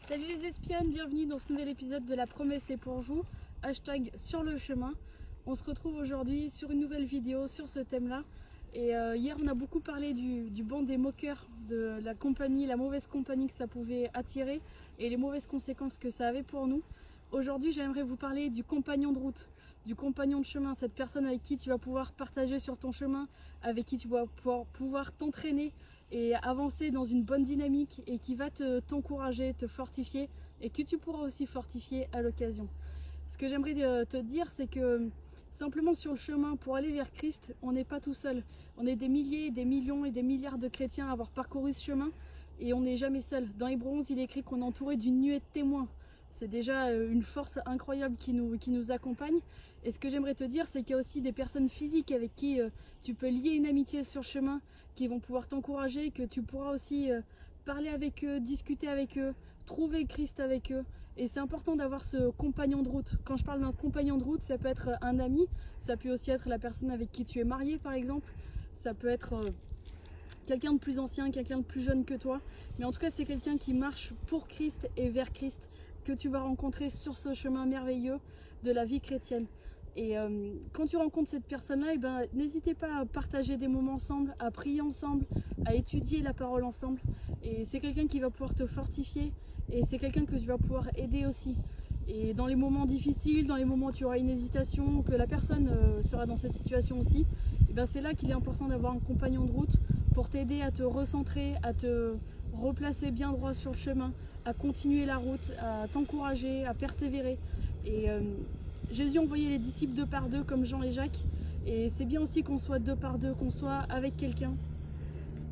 Salut les espionnes, bienvenue dans ce nouvel épisode de La Promesse est pour vous, hashtag sur le chemin. On se retrouve aujourd'hui sur une nouvelle vidéo sur ce thème-là. Et hier on a beaucoup parlé du banc des moqueurs, de la compagnie, la mauvaise compagnie que ça pouvait attirer et les mauvaises conséquences que ça avait pour nous. Aujourd'hui j'aimerais vous parler du compagnon de route, du compagnon de chemin, cette personne avec qui tu vas pouvoir partager sur ton chemin, avec qui tu vas pouvoir t'entraîner et avancer dans une bonne dynamique et qui va t'encourager, te fortifier et que tu pourras aussi fortifier à l'occasion. Ce que j'aimerais te dire, c'est que simplement sur le chemin pour aller vers Christ, on n'est pas tout seul. On est des milliers, des millions et des milliards de chrétiens à avoir parcouru ce chemin et on n'est jamais seul. Dans Hébreux 11, il est écrit qu'on est entouré d'une nuée de témoins. C'est déjà une force incroyable qui nous accompagne. Et ce que j'aimerais te dire, c'est qu'il y a aussi des personnes physiques avec qui tu peux lier une amitié sur le chemin, qui vont pouvoir t'encourager, que tu pourras aussi parler avec eux, discuter avec eux, trouver Christ avec eux. Et c'est important d'avoir ce compagnon de route. Quand je parle d'un compagnon de route, ça peut être un ami, ça peut aussi être la personne avec qui tu es marié par exemple, ça peut être quelqu'un de plus ancien, quelqu'un de plus jeune que toi. Mais en tout cas, c'est quelqu'un qui marche pour Christ et vers Christ, que tu vas rencontrer sur ce chemin merveilleux de la vie chrétienne. Et quand tu rencontres cette personne-là, n'hésitez pas à partager des moments ensemble, à prier ensemble, à étudier la parole ensemble. Et c'est quelqu'un qui va pouvoir te fortifier et c'est quelqu'un que tu vas pouvoir aider aussi. Et dans les moments difficiles, dans les moments où tu auras une hésitation, que la personne sera dans cette situation aussi, c'est là qu'il est important d'avoir un compagnon de route pour t'aider à te recentrer, à te replacer bien droit sur le chemin, à continuer la route, à t'encourager, à persévérer. Et Jésus envoyait les disciples deux par deux comme Jean et Jacques. Et c'est bien aussi qu'on soit deux par deux, qu'on soit avec quelqu'un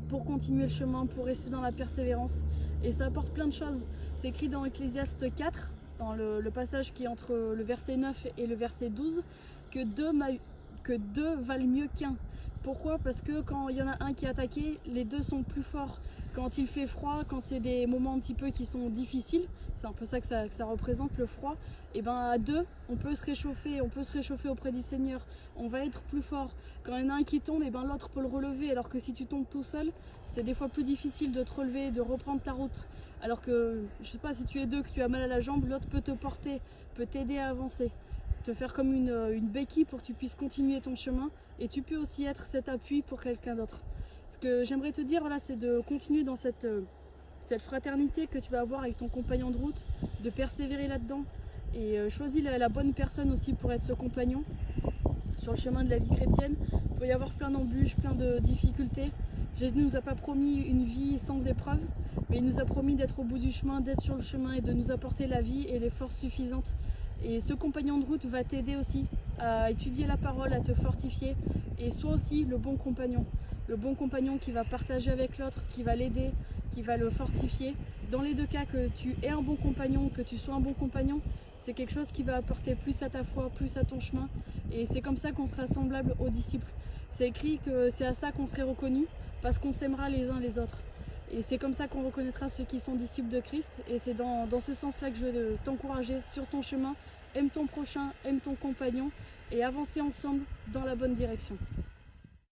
pour continuer le chemin, pour rester dans la persévérance. Et ça apporte plein de choses. C'est écrit dans Ecclésiaste 4, dans le passage qui est entre le verset 9 et le verset 12, que deux valent mieux qu'un. Pourquoi? Parce que quand il y en a un qui est attaqué, les deux sont plus forts. Quand il fait froid, quand c'est des moments un petit peu qui sont difficiles, c'est un peu ça que ça représente, le froid, et à deux, on peut se réchauffer auprès du Seigneur, on va être plus fort. Quand il y en a un qui tombe, l'autre peut le relever, alors que si tu tombes tout seul, c'est des fois plus difficile de te relever, de reprendre ta route. Alors que, je sais pas, si tu es deux, que tu as mal à la jambe, l'autre peut te porter, peut t'aider à avancer, te faire comme une béquille pour que tu puisses continuer ton chemin, et tu peux aussi être cet appui pour quelqu'un d'autre. Ce que j'aimerais te dire, voilà, c'est de continuer dans cette fraternité que tu vas avoir avec ton compagnon de route, de persévérer là-dedans, et choisis la bonne personne aussi pour être ce compagnon sur le chemin de la vie chrétienne. Il peut y avoir plein d'embûches, plein de difficultés. Jésus ne nous a pas promis une vie sans épreuve, mais il nous a promis d'être au bout du chemin, d'être sur le chemin et de nous apporter la vie et les forces suffisantes. Et ce compagnon de route va t'aider aussi à étudier la parole, à te fortifier, et sois aussi le bon compagnon. Le bon compagnon qui va partager avec l'autre, qui va l'aider, qui va le fortifier. Dans les deux cas, que tu aies un bon compagnon, que tu sois un bon compagnon, c'est quelque chose qui va apporter plus à ta foi, plus à ton chemin. Et c'est comme ça qu'on sera semblable aux disciples. C'est écrit que c'est à ça qu'on serait reconnus, parce qu'on s'aimera les uns les autres. Et c'est comme ça qu'on reconnaîtra ceux qui sont disciples de Christ. Et c'est dans ce sens-là que je veux t'encourager sur ton chemin. Aime ton prochain, aime ton compagnon et avancez ensemble dans la bonne direction.